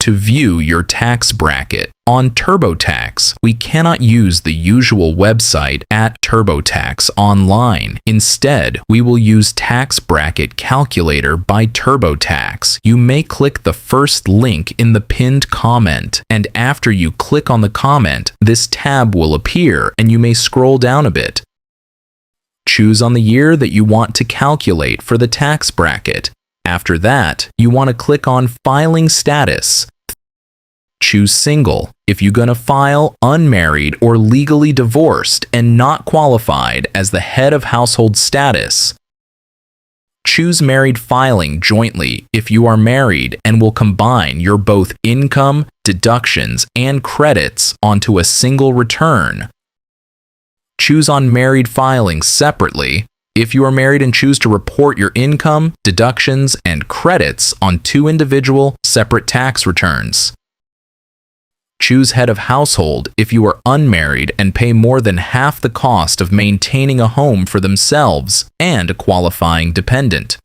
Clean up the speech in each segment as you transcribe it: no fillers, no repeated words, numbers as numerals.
to view your tax bracket. On TurboTax, we cannot use the usual website at TurboTax Online. Instead, we will use Tax Bracket Calculator by TurboTax. You may click the first link in the pinned comment, and after you click on the comment, this tab will appear and you may scroll down a bit. Choose on the year that you want to calculate for the tax bracket. After that, you want to click on Filing Status. Choose Single if you're going to file unmarried or legally divorced and not qualified as the head of household status. Choose Married Filing jointly if you are married and will combine your both income, deductions, and credits onto a single return. Choose Unmarried Filing separately if you are married and choose to report your income, deductions, and credits on two individual, separate tax returns. Choose Head of Household if you are unmarried and pay more than half the cost of maintaining a home for themselves and a qualifying dependent.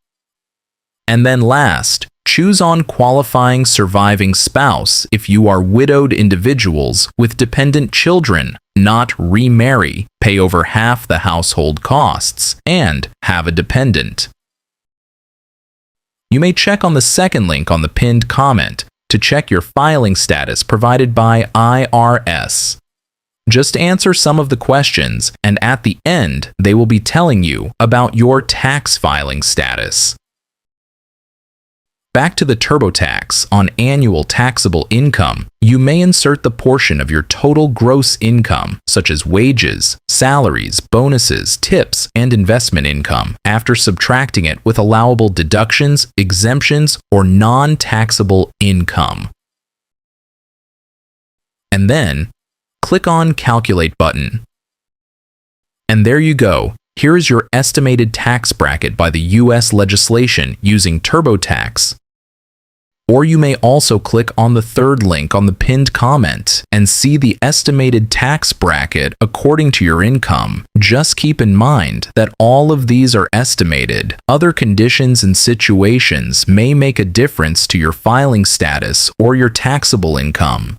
And then last, choose on Qualifying Surviving Spouse if you are widowed individuals with dependent children, not remarry, pay over half the household costs, and have a dependent. You may check on the second link on the pinned comment to check your filing status provided by IRS. Just answer some of the questions, and at the end, they will be telling you about your tax filing status. Back to the TurboTax on annual taxable income, you may insert the portion of your total gross income, such as wages, salaries, bonuses, tips, and investment income, after subtracting it with allowable deductions, exemptions, or non-taxable income. And then, click on Calculate button. And there you go. Here is your estimated tax bracket by the U.S. legislation using TurboTax. Or you may also click on the third link on the pinned comment and see the estimated tax bracket according to your income. Just keep in mind that all of these are estimated. Other conditions and situations may make a difference to your filing status or your taxable income.